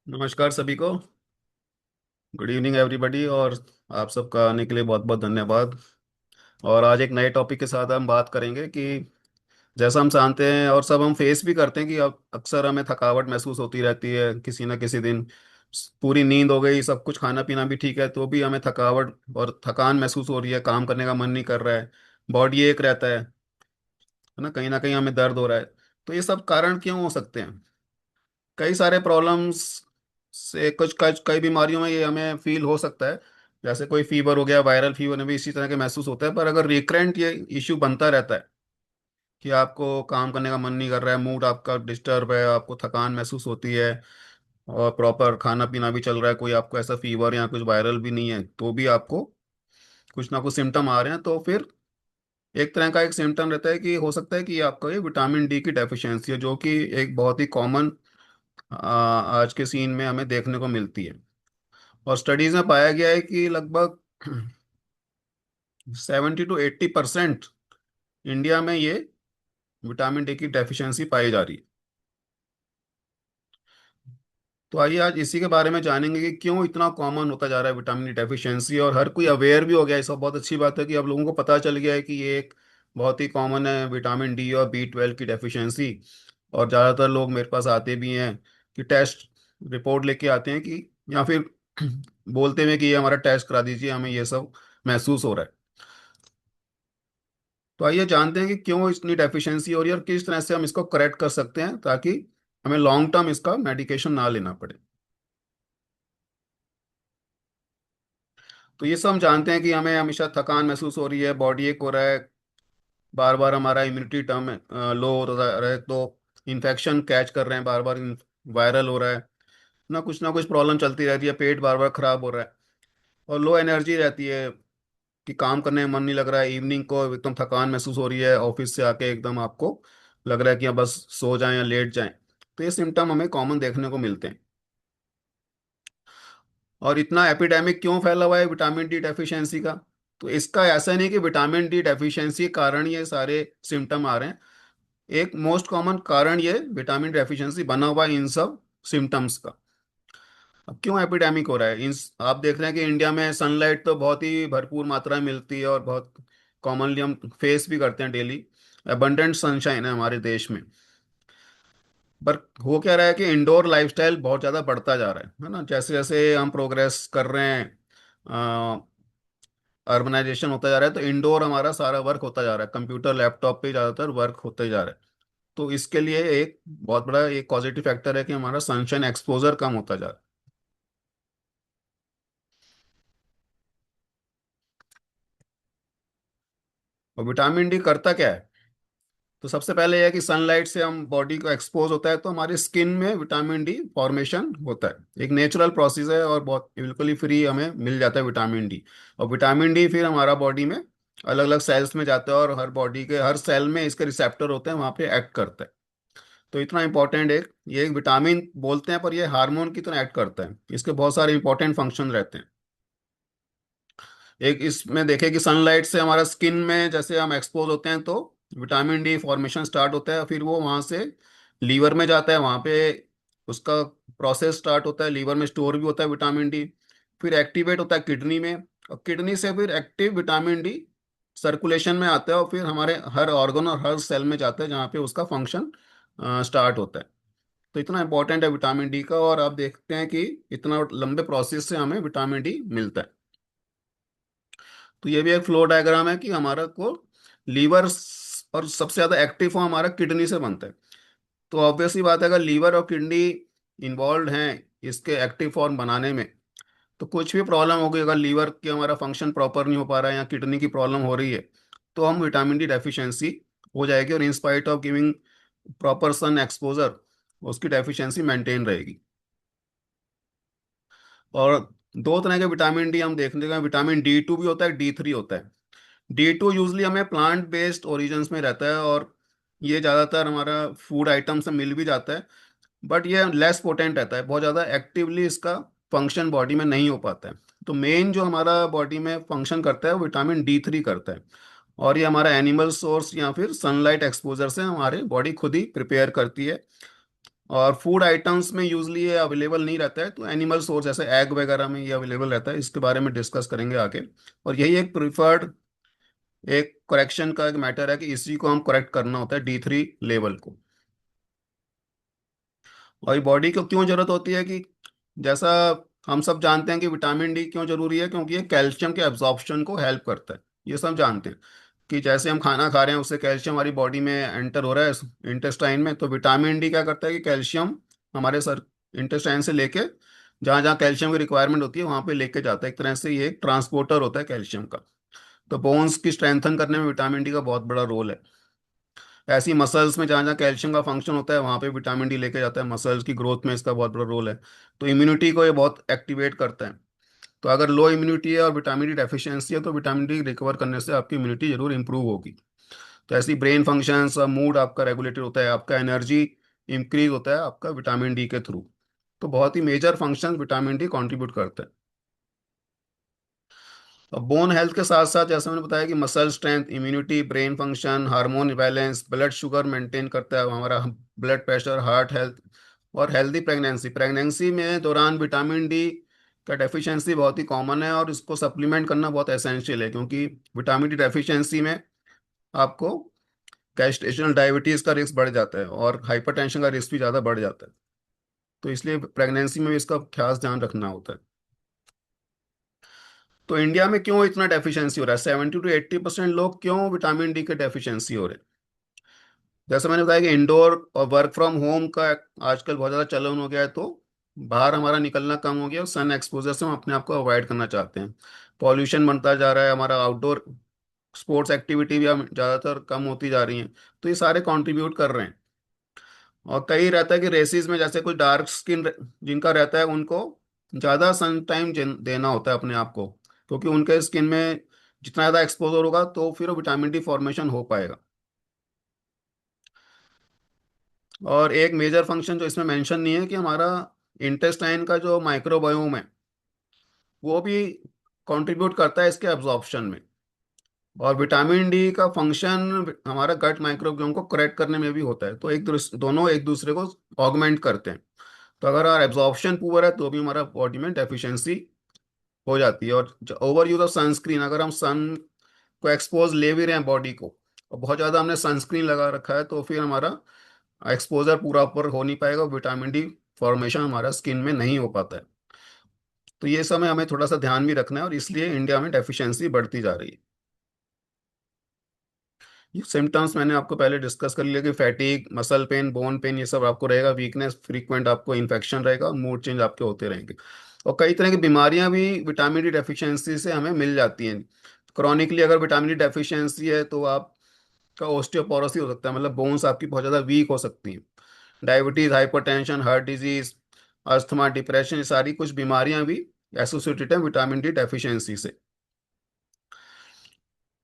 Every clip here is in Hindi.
नमस्कार सभी को। Good evening everybody. और आप सबका आने के लिए बहुत बहुत धन्यवाद। और आज एक नए टॉपिक के साथ हम बात करेंगे कि जैसा हम जानते हैं और सब हम फेस भी करते हैं कि अब अक्सर हमें थकावट महसूस होती रहती है किसी ना किसी दिन। पूरी नींद हो गई, सब कुछ खाना पीना भी ठीक है, तो भी हमें थकावट और थकान महसूस हो रही है, काम करने का मन नहीं कर रहा है, बॉडी एक रहता है ना कहीं हमें दर्द हो रहा है। तो ये सब कारण क्यों हो सकते हैं? कई सारे प्रॉब्लम्स से कुछ कई बीमारियों में ये हमें फील हो सकता है। जैसे कोई फीवर हो गया, वायरल फीवर में भी इसी तरह के महसूस होता है। पर अगर रिकरेंट ये इश्यू बनता रहता है कि आपको काम करने का मन नहीं कर रहा है, मूड आपका डिस्टर्ब है, आपको थकान महसूस होती है, और प्रॉपर खाना पीना भी चल रहा है, कोई आपको ऐसा फीवर या कुछ वायरल भी नहीं है, तो भी आपको कुछ ना कुछ सिम्टम आ रहे हैं, तो फिर एक तरह का एक सिम्टम रहता है कि हो सकता है कि आपका ये विटामिन डी की डेफिशिएंसी है, जो कि एक बहुत ही कॉमन आज के सीन में हमें देखने को मिलती है। और स्टडीज में पाया गया है कि लगभग 70 to 80% इंडिया में ये विटामिन डी की डेफिशिएंसी पाई जा रही है। तो आइए आज इसी के बारे में जानेंगे कि क्यों इतना कॉमन होता जा रहा है विटामिन डी डेफिशिएंसी, और हर कोई अवेयर भी हो गया है। सब बहुत अच्छी बात है कि अब लोगों को पता चल गया है कि ये एक बहुत ही कॉमन है, विटामिन डी और बी 12 की डेफिशिएंसी। और ज़्यादातर लोग मेरे पास आते भी हैं कि टेस्ट रिपोर्ट लेके आते हैं कि, या फिर बोलते हैं कि ये हमारा टेस्ट करा दीजिए, हमें ये सब महसूस हो रहा है। तो आइए जानते हैं कि क्यों इतनी डेफिशिएंसी हो रही है और किस तरह से हम इसको करेक्ट कर सकते हैं, ताकि हमें लॉन्ग टर्म इसका मेडिकेशन ना लेना पड़े। तो ये सब हम जानते हैं कि हमें हमेशा थकान महसूस हो रही है, बॉडी एक हो रहा है, बार बार हमारा इम्यूनिटी टर्म लो हो रहा है, तो इन्फेक्शन कैच कर रहे हैं, बार बार वायरल हो रहा है ना कुछ प्रॉब्लम चलती रहती है, पेट बार बार खराब हो रहा है, और लो एनर्जी रहती है कि काम करने में मन नहीं लग रहा है, इवनिंग को एकदम थकान महसूस हो रही है, ऑफिस से आके एकदम आपको लग रहा है कि अब बस सो जाएं या लेट जाएं। तो ये सिम्टम हमें कॉमन देखने को मिलते हैं। और इतना एपिडेमिक क्यों फैला हुआ है विटामिन डी डेफिशिएंसी का? तो इसका ऐसा नहीं कि विटामिन डी डेफिशिएंसी के कारण ये सारे सिम्टम आ रहे हैं। एक मोस्ट कॉमन कारण ये विटामिन डेफिशिएंसी बना हुआ है इन सब सिम्टम्स का। अब क्यों एपिडेमिक हो रहा है? इन आप देख रहे हैं कि इंडिया में सनलाइट तो बहुत ही भरपूर मात्रा में मिलती है, और बहुत कॉमनली हम फेस भी करते हैं डेली। अबंडेंट सनशाइन है हमारे देश में। पर हो क्या रहा है कि इंडोर लाइफस्टाइल बहुत ज़्यादा बढ़ता जा रहा है ना, जैसे जैसे हम प्रोग्रेस कर रहे हैं, अर्बनाइजेशन होता जा रहा है, तो इंडोर हमारा सारा वर्क होता जा रहा है, कंप्यूटर लैपटॉप पे ज़्यादातर वर्क होते जा रहा है। तो इसके लिए एक बहुत बड़ा एक पॉजिटिव फैक्टर है कि हमारा सनशाइन एक्सपोजर कम होता जा रहा है। और विटामिन डी करता क्या है? तो सबसे पहले यह है कि सनलाइट से हम बॉडी को एक्सपोज होता है, तो हमारी स्किन में विटामिन डी फॉर्मेशन होता है, एक नेचुरल प्रोसेस है, और बहुत बिल्कुल ही फ्री हमें मिल जाता है विटामिन डी। और विटामिन डी फिर हमारा बॉडी में अलग अलग सेल्स में जाता है, और हर बॉडी के हर सेल में इसके रिसेप्टर होते हैं, वहाँ पे एक्ट करता है। तो इतना इंपॉर्टेंट एक ये एक विटामिन बोलते हैं, पर ये हार्मोन की तरह एक्ट करता है, इसके बहुत सारे इंपॉर्टेंट फंक्शन रहते हैं। एक इसमें देखें कि सनलाइट से हमारा स्किन में जैसे हम एक्सपोज होते हैं, तो विटामिन डी फॉर्मेशन स्टार्ट होता है, फिर वो वहाँ से लीवर में जाता है, वहाँ पे उसका प्रोसेस स्टार्ट होता है, लीवर में स्टोर भी होता है विटामिन डी, फिर एक्टिवेट होता है किडनी में, और किडनी से फिर एक्टिव विटामिन डी सर्कुलेशन में आता है, और फिर हमारे हर ऑर्गन और हर सेल में जाता है, जहाँ पे उसका फंक्शन स्टार्ट होता है। तो इतना इंपॉर्टेंट है विटामिन डी का, और आप देखते हैं कि इतना लंबे प्रोसेस से हमें विटामिन डी मिलता है। तो ये भी एक फ्लो डायग्राम है कि हमारा को लीवर और सबसे ज्यादा एक्टिव फॉर्म हमारा किडनी से बनता है। तो ऑब्वियसली बात है, अगर लीवर और किडनी इन्वॉल्व हैं इसके एक्टिव फॉर्म बनाने में, तो कुछ भी प्रॉब्लम होगी, अगर लीवर की हमारा फंक्शन प्रॉपर नहीं हो पा रहा है या किडनी की प्रॉब्लम हो रही है, तो हम विटामिन डी डेफिशिएंसी हो जाएगी, और in spite of giving proper sun exposure उसकी डेफिशिएंसी मेंटेन रहेगी। और दो तरह के विटामिन डी हम देखने का, विटामिन डी 2 भी होता है, डी 3 होता है। डी 2 यूजली हमें प्लांट बेस्ड ओरिजिन्स में रहता है, और ये ज़्यादातर हमारा फूड आइटम से मिल भी जाता है। बट ये लेस पोटेंट रहता है, बहुत ज़्यादा एक्टिवली इसका फंक्शन बॉडी में नहीं हो पाता है। तो मेन जो हमारा बॉडी में फंक्शन करता है वो विटामिन डी 3 करता है, और ये हमारा एनिमल सोर्स या फिर सनलाइट एक्सपोजर से हमारे बॉडी खुद ही प्रिपेयर करती है। और फूड आइटम्स में यूजली ये अवेलेबल नहीं रहता है, तो एनिमल सोर्स जैसे एग वगैरह में ये अवेलेबल रहता है। इसके बारे में डिस्कस करेंगे आगे। और यही एक प्रिफर्ड एक करेक्शन का एक मैटर है कि इसी को हम करेक्ट करना होता है, D3 लेवल को। और ये बॉडी को क्यों जरूरत होती है कि जैसा हम सब जानते हैं कि विटामिन डी क्यों जरूरी है, क्योंकि ये कैल्शियम के एब्जॉर्प्शन को हेल्प करता है। ये सब जानते हैं कि जैसे हम खाना खा रहे हैं उससे कैल्शियम हमारी बॉडी में एंटर हो रहा है इंटेस्टाइन में, तो विटामिन डी क्या करता है कि कैल्शियम हमारे सर इंटेस्टाइन से लेके जहाँ जहाँ कैल्शियम की रिक्वायरमेंट होती है वहाँ पे लेके जाता है। एक तरह से ये एक ट्रांसपोर्टर होता है कैल्शियम का। तो बोन्स की स्ट्रेंथन करने में विटामिन डी का बहुत बड़ा रोल है। ऐसी मसल्स में जहाँ जहाँ कैल्शियम का फंक्शन होता है वहाँ पे विटामिन डी लेके जाता है, मसल्स की ग्रोथ में इसका बहुत बड़ा रोल है। तो इम्यूनिटी को ये बहुत एक्टिवेट करता है। तो अगर लो इम्यूनिटी है और विटामिन डी डेफिशिएंसी है तो विटामिन डी रिकवर करने से आपकी इम्यूनिटी जरूर इंप्रूव होगी। तो ऐसी ब्रेन फंक्शंस और मूड आपका रेगुलेटेड होता है, आपका एनर्जी इंक्रीज होता है आपका विटामिन डी के थ्रू। तो बहुत ही major function vitamin D contribute करता है। अब बोन हेल्थ के साथ साथ जैसे मैंने बताया कि muscle strength, immunity, brain function, hormone balance, blood sugar maintain करता है हमारा, ब्लड प्रेशर, हार्ट हेल्थ, और हेल्दी प्रेगनेंसी। प्रेगनेंसी में दौरान विटामिन डी का डेफिशिएंसी बहुत ही कॉमन है और इसको सप्लीमेंट करना बहुत एसेंशियल है, क्योंकि विटामिन डी डेफिशिएंसी में आपको गैस्ट्रेशनल डायबिटीज़ का रिस्क बढ़ जाता है और हाइपरटेंशन का रिस्क भी ज़्यादा बढ़ जाता है। तो इसलिए प्रेगनेंसी में भी इसका खास ध्यान रखना होता है। तो इंडिया में क्यों इतना डेफिशिएंसी हो रहा है, 70 to 80% लोग क्यों विटामिन डी के डेफिशिएंसी हो रहे हैं? जैसे मैंने बताया कि इंडोर और वर्क फ्रॉम होम का आजकल बहुत ज़्यादा चलन हो गया है, तो बाहर हमारा निकलना कम हो गया और सन एक्सपोजर से हम अपने आप को अवॉइड करना चाहते हैं। पॉल्यूशन बढ़ता जा रहा है, हमारा आउटडोर स्पोर्ट्स एक्टिविटी भी हम ज़्यादातर कम होती जा रही हैं। तो ये सारे कंट्रीब्यूट कर रहे हैं। और कई रहता है कि रेसिस में जैसे कुछ डार्क स्किन जिनका रहता है उनको ज़्यादा सन टाइम देना होता है अपने आप को, क्योंकि उनके स्किन में जितना ज़्यादा एक्सपोजर होगा तो फिर विटामिन डी फॉर्मेशन हो पाएगा। और एक मेजर फंक्शन जो इसमें मेंशन नहीं है कि हमारा इंटेस्टाइन का जो माइक्रोबायोम है वो भी कंट्रीब्यूट करता है इसके एब्जॉर्प्शन में। और विटामिन डी का फंक्शन हमारा गट माइक्रोबियोम को करेक्ट करने में भी होता है। तो दोनों एक दूसरे को ऑगमेंट करते हैं। तो अगर हमारा एब्जॉर्प्शन पुअर है तो भी हमारा बॉडी में डेफिशिएंसी हो जाती है। और ओवर यूज ऑफ सनस्क्रीन, अगर हम सन को एक्सपोज ले भी रहे हैं बॉडी को और बहुत ज़्यादा हमने सनस्क्रीन लगा रखा है तो फिर हमारा एक्सपोजर पूरा ऊपर हो नहीं पाएगा, विटामिन डी फॉर्मेशन हमारा स्किन में नहीं हो पाता है। तो ये समय हमें थोड़ा सा ध्यान भी रखना है और इसलिए इंडिया में डेफिशिएंसी बढ़ती जा रही है। ये सिम्टम्स मैंने आपको पहले डिस्कस कर लिया कि fatigue, muscle pain, bone pen, ये सब आपको रहेगा, वीकनेस, फ्रीक्वेंट आपको इन्फेक्शन रहेगा, मूड चेंज आपके होते रहेंगे। और कई तरह की बीमारियां भी विटामिन डी डेफिशिएंसी से हमें मिल जाती हैं। क्रॉनिकली अगर विटामिन डी डेफिशिएंसी है तो आपका ओस्टियोपोरोसिस हो सकता है, मतलब बोन्स आपकी बहुत ज़्यादा वीक हो सकती हैं। Diabetes, hypertension, heart disease, asthma, depression, ये सारी कुछ बीमारियां भी एसोसिएटेड हैं विटामिन डी डेफिशिएंसी से।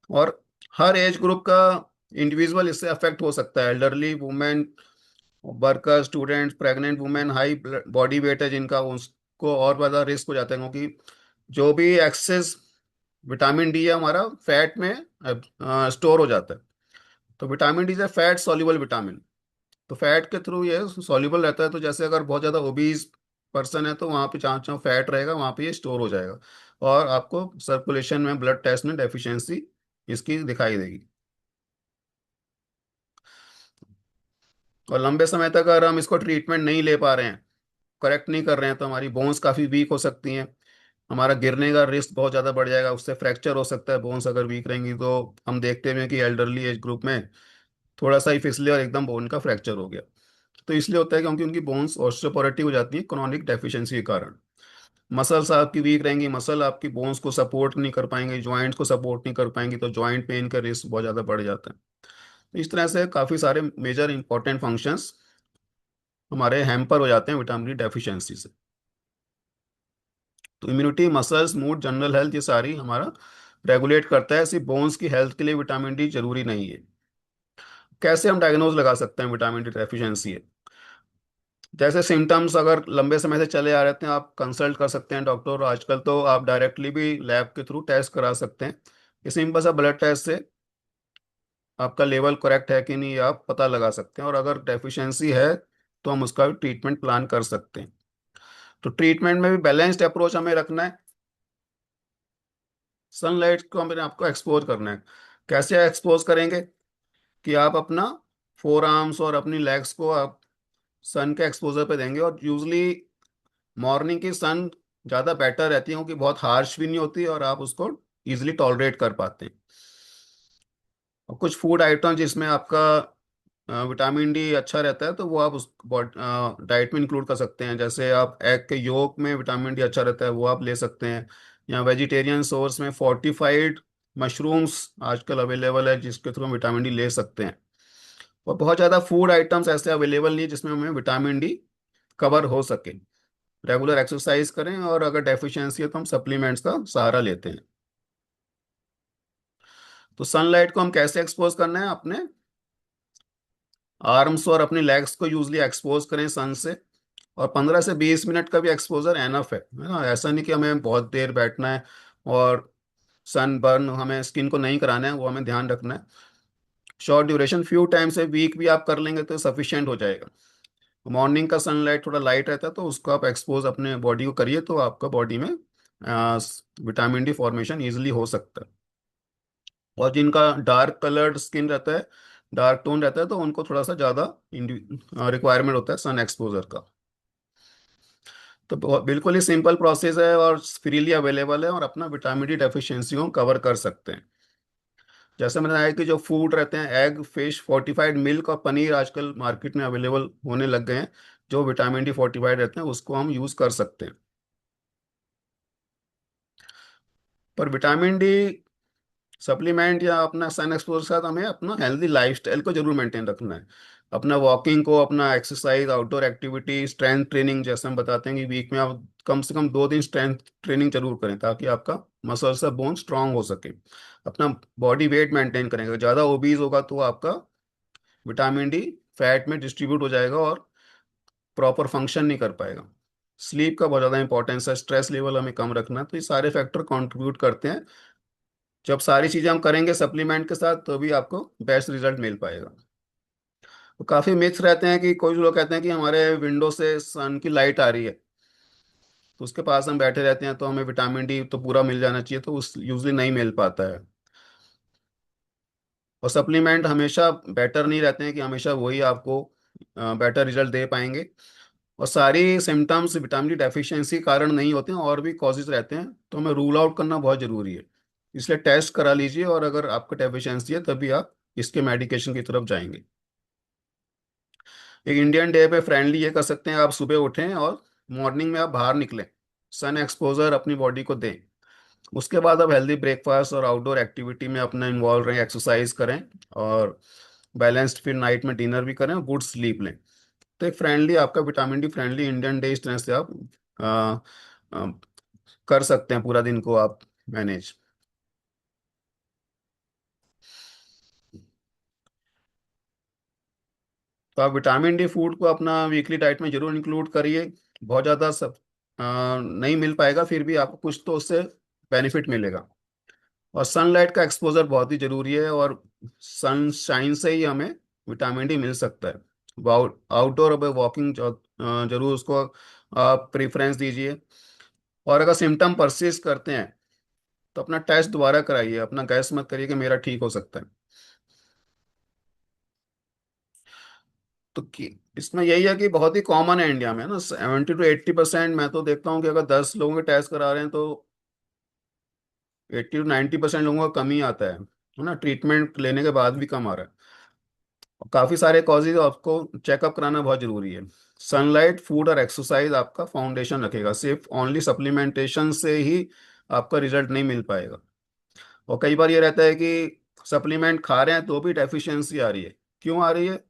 और हर एज ग्रुप का इंडिविजुअल इससे अफेक्ट हो सकता है। Elderly, women, worker, students, pregnant women, high body weight है जिनका, उसको और ज़्यादा रिस्क हो जाता है, क्योंकि जो भी एक्सेस विटामिन डी है हमारा फैट में स्टोर हो जाता है। तो vitamin D is fat soluble vitamin. तो फैट के थ्रू ये सॉल्युबल रहता है। तो जैसे अगर बहुत ज़्यादा ओबीज पर्सन है तो वहाँ पे जहाँ जहाँ फैट रहेगा वहाँ पे ये स्टोर हो जाएगा और आपको सर्कुलेशन में, ब्लड टेस्ट में डेफिशिएंसी इसकी दिखाई देगी। और लंबे समय तक अगर हम इसको ट्रीटमेंट नहीं ले पा रहे हैं, करेक्ट नहीं कर रहे हैं, तो हमारी बोन्स काफ़ी वीक हो सकती हैं। हमारा गिरने का रिस्क बहुत ज़्यादा बढ़ जाएगा, उससे फ्रैक्चर हो सकता है बोन्स अगर वीक रहेंगी। तो हम देखते हैं कि एल्डरली एज ग्रुप में थोड़ा सा ही फिसले और एकदम बोन का फ्रैक्चर हो गया। तो इसलिए होता है क्योंकि उनकी बोन्स ऑस्टियोपोरोटिक हो जाती है क्रॉनिक डेफिशिएंसी के कारण। मसल्स आपकी वीक रहेंगी, मसल आपकी बोन्स को सपोर्ट नहीं कर पाएंगे, जॉइंट्स को सपोर्ट नहीं कर पाएंगी, तो जॉइंट पेन का रिस्क बहुत ज़्यादा बढ़ जाता है। तो इस तरह से काफ़ी सारे मेजर इंपॉर्टेंट फंक्शंस हमारे हैम्पर हो जाते हैं विटामिन डी डेफिशिएंसी से। तो immunity, muscles, mood, general health, ये सारी हमारा रेगुलेट करता है। सिर्फ बोन्स की हेल्थ के लिए विटामिन डी जरूरी नहीं है। कैसे हम डायग्नोज लगा सकते हैं विटामिन डी डेफिशिएंसी है? जैसे सिम्टम्स अगर लंबे समय से चले आ रहे हैं आप कंसल्ट कर सकते हैं डॉक्टर, और आजकल तो आप डायरेक्टली भी लैब के थ्रू टेस्ट करा सकते हैं। ये सिंपल सा ब्लड टेस्ट से आपका लेवल करेक्ट है कि नहीं आप पता लगा सकते हैं। और अगर डेफिशिएंसी है तो हम उसका ट्रीटमेंट प्लान कर सकते हैं। तो ट्रीटमेंट में भी बैलेंस्ड अप्रोच हमें रखना है। सनलाइट को हमें आपको एक्सपोज करना है। कैसे एक्सपोज करेंगे कि आप अपना फोर आर्म्स और अपनी लेग्स को आप सन के एक्सपोजर पे देंगे, और यूजली मॉर्निंग की सन ज़्यादा बेटर रहती है क्योंकि बहुत हार्श भी नहीं होती और आप उसको इजिली टॉलरेट कर पाते हैं। और कुछ फूड आइटम जिसमें आपका विटामिन डी अच्छा रहता है तो वो आप उस डाइट में इंक्लूड कर सकते हैं। जैसे आप एग के योक में विटामिन डी अच्छा रहता है, वो आप ले सकते हैं। या वेजिटेरियन सोर्स में फोर्टिफाइड मशरूम्स आजकल अवेलेबल है जिसके थ्रू हम विटामिन डी ले सकते हैं। और बहुत ज़्यादा फूड आइटम्स ऐसे अवेलेबल नहीं है जिसमें हमें विटामिन डी कवर हो सके। रेगुलर एक्सरसाइज करें, और अगर डेफिशिएंसी है तो हम सप्लीमेंट्स का सहारा लेते हैं। तो सनलाइट को हम कैसे एक्सपोज करना है, अपने आर्म्स और अपनी लेग्स को यूजली एक्सपोज करें सन से। और 15 से 20 मिनट का भी एक्सपोजर एनफ है ना। ऐसा नहीं कि हमें बहुत देर बैठना है, और सन बर्न हमें स्किन को नहीं कराना है, वो हमें ध्यान रखना है। शॉर्ट ड्यूरेशन फ्यू टाइम से वीक भी आप कर लेंगे तो सफिशिएंट हो जाएगा। मॉर्निंग का सनलाइट थोड़ा लाइट रहता है तो उसको आप एक्सपोज अपने बॉडी को करिए, तो आपका बॉडी में विटामिन डी फॉर्मेशन इजिली हो सकता है। और जिनका डार्क कलर्ड स्किन रहता है, डार्क टोन रहता है, तो उनको थोड़ा सा ज़्यादा रिक्वायरमेंट होता है सन एक्सपोजर का। तो बिल्कुल ही सिंपल प्रोसेस है और फ्रीली अवेलेबल है, और अपना विटामिन डी डेफिशिएंसी को कवर कर सकते हैं। जैसे मैंने बताया कि जो फूड रहते हैं, एग, फिश, फोर्टिफाइड मिल्क और पनीर आजकल मार्केट में अवेलेबल होने लग गए हैं, जो विटामिन डी फोर्टिफाइड रहते हैं, उसको हम यूज़ कर सकते हैं। पर विटामिन डी सप्लीमेंट या अपना सन एक्सपोजर के साथ हमें अपना हेल्दी लाइफस्टाइल को जरूर मेंटेन रखना है। अपना वॉकिंग को, अपना exercise, outdoor activity, strength training, जैसे हम बताते हैं कि वीक में आप कम से कम 2 दिन स्ट्रेंथ ट्रेनिंग जरूर करें ताकि आपका मसल्स का बोन स्ट्रांग हो सके। अपना बॉडी वेट मेंटेन करेंगे। ज़्यादा ओबीज होगा तो आपका विटामिन डी फैट में डिस्ट्रीब्यूट हो जाएगा और प्रॉपर फंक्शन नहीं कर पाएगा। स्लीप का बहुत ज़्यादा इंपॉर्टेंस है। स्ट्रेस लेवल हमें कम रखना है। तो ये सारे फैक्टर कंट्रीब्यूट करते हैं। जब सारी चीजें हम करेंगे सप्लीमेंट के साथ तो भी आपको बेस्ट रिजल्ट मिल पाएगा। तो काफी मिथ्स रहते हैं कि कोई लोग कहते हैं कि हमारे विंडो से सन की लाइट आ रही है तो उसके पास हम बैठे रहते हैं तो हमें विटामिन डी तो पूरा मिल जाना चाहिए, तो उस यूजली नहीं मिल पाता है। और सप्लीमेंट हमेशा बेटर नहीं रहते हैं कि हमेशा वही आपको बेटर रिजल्ट दे पाएंगे। और सारी सिम्टम्स विटामिन डी डेफिशिएंसी कारण नहीं होते हैं, और भी कॉजेज रहते हैं, तो हमें रूल आउट करना बहुत जरूरी है। इसलिए टेस्ट करा लीजिए, और अगर आपको डेफिशिएंसी है तभी आप इसके मेडिकेशन की तरफ जाएंगे। एक इंडियन डे पे फ्रेंडली ये कर सकते हैं, आप सुबह उठें और मॉर्निंग में आप बाहर निकलें, सन एक्सपोजर अपनी बॉडी को दें। उसके बाद आप हेल्दी ब्रेकफास्ट और आउटडोर एक्टिविटी में अपना इन्वॉल्व रहें, एक्सरसाइज करें, और बैलेंस्ड फिर नाइट में डिनर भी करें और गुड स्लीप लें। तो एक फ्रेंडली आपका vitamin D friendly Indian day इस तरह से आप आ, आ, कर सकते हैं पूरा दिन को आप मैनेज। तो आप विटामिन डी फूड को अपना वीकली डाइट में जरूर इंक्लूड करिए। बहुत ज़्यादा सब नहीं मिल पाएगा, फिर भी आपको कुछ तो उससे बेनिफिट मिलेगा। और सनलाइट का एक्सपोजर बहुत ही जरूरी है, और सनशाइन से ही हमें विटामिन डी मिल सकता है। आउटडोर वॉकिंग जरूर उसको आप प्रेफरेंस दीजिए। और अगर सिम्टम परसिस्ट करते हैं तो अपना टेस्ट दोबारा कराइए, अपना गैस मत करिए कि मेरा ठीक हो सकता है। तो इसमें यही है कि बहुत ही कॉमन है इंडिया में ना, 70 to 80%। मैं तो देखता हूँ कि अगर 10 लोगों के टेस्ट करा रहे हैं तो 80 to 90% लोगों का कम ही आता है ना। ट्रीटमेंट लेने के बाद भी कम आ रहा है। काफी सारे कॉजेज आपको चेकअप कराना बहुत जरूरी है। सनलाइट, फूड और एक्सरसाइज आपका फाउंडेशन रखेगा। सिर्फ ओनली सप्लीमेंटेशन से ही आपका रिजल्ट नहीं मिल पाएगा। और कई बार ये रहता है कि सप्लीमेंट खा रहे हैं तो भी डेफिशिएंसी आ रही है। क्यों आ रही है?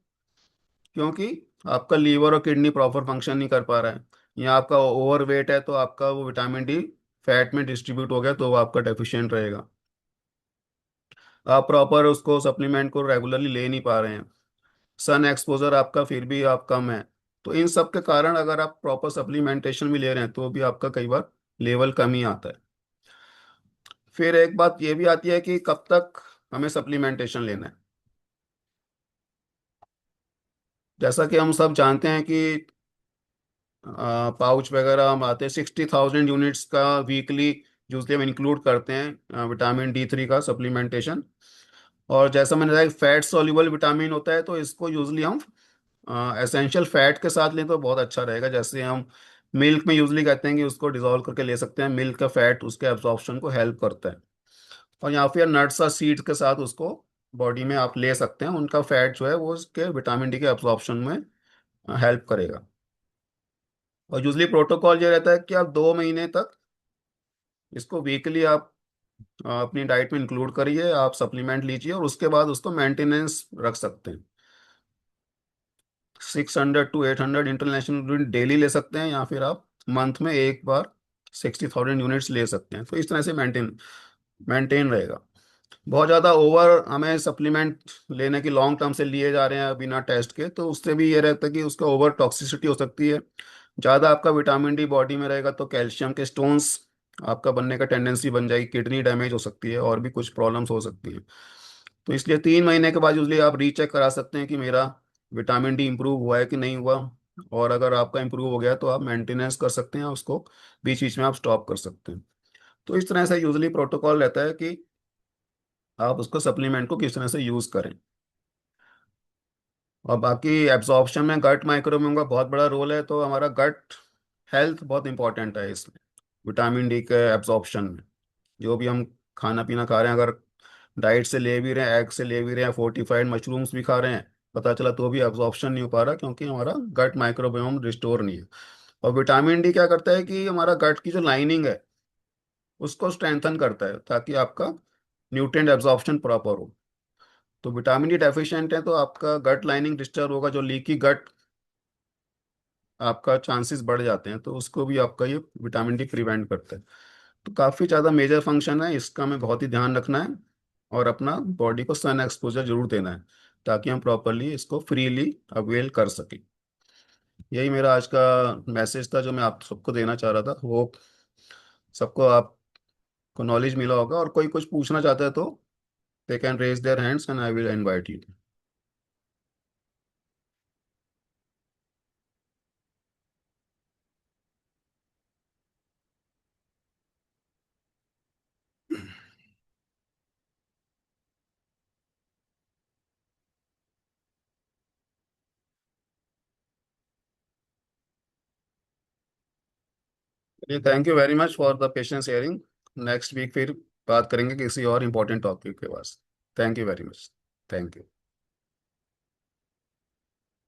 क्योंकि आपका लीवर और किडनी प्रॉपर फंक्शन नहीं कर पा रहा है, या आपका ओवर वेट है तो आपका वो विटामिन डी फैट में डिस्ट्रीब्यूट हो गया तो वो आपका डेफिशिएंट रहेगा। आप प्रॉपर उसको सप्लीमेंट को रेगुलरली ले नहीं पा रहे हैं। सन एक्सपोजर आपका फिर भी आप कम है। तो इन सब के कारण अगर आप प्रॉपर सप्लीमेंटेशन भी ले रहे हैं तो भी आपका कई बार लेवल कम ही आता है। फिर एक बात ये भी आती है कि कब तक हमें सप्लीमेंटेशन लेना है। जैसा कि हम सब जानते हैं कि पाउच वगैरह हम आते हैं 60,000 यूनिट्स का वीकली यूजली हम इंक्लूड करते हैं विटामिन D3 का सप्लीमेंटेशन। और जैसा मैंने बताया फैट सॉल्युबल विटामिन होता है, तो इसको यूजली हम एसेंशियल फैट के साथ लें तो बहुत अच्छा रहेगा। जैसे हम मिल्क में यूजली कहते हैं कि उसको डिजोल्व करके ले सकते हैं, मिल्क का फैट उसके एब्जॉर्प्शन को हेल्प करता है। और या फिर नट्स और सीड्स के साथ उसको बॉडी में आप ले सकते हैं, उनका फैट जो है वो उसके विटामिन D के एब्जॉर्प्शन में हेल्प करेगा। और यूजली प्रोटोकॉल ये रहता है कि आप 2 महीने तक इसको वीकली आप अपनी डाइट में इंक्लूड करिए, आप सप्लीमेंट लीजिए और उसके बाद उसको मेंटेनेंस रख सकते हैं। 600 to 800 इंटरनेशनल यूनिट डेली ले सकते हैं, या फिर आप मंथ में एक बार 60,000 यूनिट्स ले सकते हैं। तो इस तरह से मेंटेन मेंटेन रहेगा। बहुत ज़्यादा ओवर हमें सप्लीमेंट लेने की लॉन्ग टर्म से लिए जा रहे हैं बिना टेस्ट के, तो उससे भी ये रहता है कि उसका ओवर टॉक्सिसिटी हो सकती है। ज़्यादा आपका विटामिन D बॉडी में रहेगा तो कैल्शियम के स्टोन्स आपका बनने का टेंडेंसी बन जाएगी, किडनी डैमेज हो सकती है और भी कुछ प्रॉब्लम्स हो सकती हैं। तो इसलिए 3 महीने के बाद यूजली आप रीचेक करा सकते हैं कि मेरा विटामिन D इंप्रूव हुआ है कि नहीं हुआ। और अगर आपका इंप्रूव हो गया तो आप मेंटेनेंस कर सकते हैं उसको, बीच बीच में आप स्टॉप कर सकते हैं। तो इस तरह से यूजली प्रोटोकॉल रहता है कि आप उसको सप्लीमेंट को किस तरह से यूज़ करें। और बाकी एब्जॉर्प्शन में गट माइक्रोबियोम का बहुत बड़ा रोल है, तो हमारा गट हेल्थ बहुत इंपॉर्टेंट है इसमें, विटामिन D के एब्जॉर्प्शन में। जो भी हम खाना पीना खा रहे हैं, अगर डाइट से ले भी रहे हैं, एग से ले भी रहे हैं, फोर्टिफाइड मशरूम्स भी खा रहे हैं, पता चला तो भी एब्जॉर्प्शन नहीं हो पा रहा क्योंकि हमारा गट माइक्रोबियोम रिस्टोर नहीं है। और विटामिन D क्या करता है कि हमारा गट की जो लाइनिंग है उसको स्ट्रेंथन करता है ताकि आपका न्यूट्रिएंट एब्जॉर्प्शन प्रॉपर हो। तो विटामिन D डेफिशिएंट है तो आपका गट लाइनिंग डिस्टर्ब होगा, जो लीकी गट आपका चांसेस बढ़ जाते हैं, तो उसको भी आपका ये विटामिन D प्रिवेंट करता है। तो काफ़ी ज़्यादा मेजर फंक्शन है इसका, हमें बहुत ही ध्यान रखना है और अपना बॉडी को सन एक्सपोजर जरूर देना है ताकि हम प्रॉपरली इसको फ्रीली अवेल कर सकें। यही मेरा आज का मैसेज था जो मैं आप सबको देना चाह रहा था। वो सबको आपको नॉलेज मिला होगा, और कोई कुछ पूछना चाहता है तो they can raise their hands and I will invite you. चलिए, thank you very much for the patience hearing. Next week फिर बात करेंगे किसी और इम्पोर्टेंट टॉपिक के पास। Thank you very much. Thank you.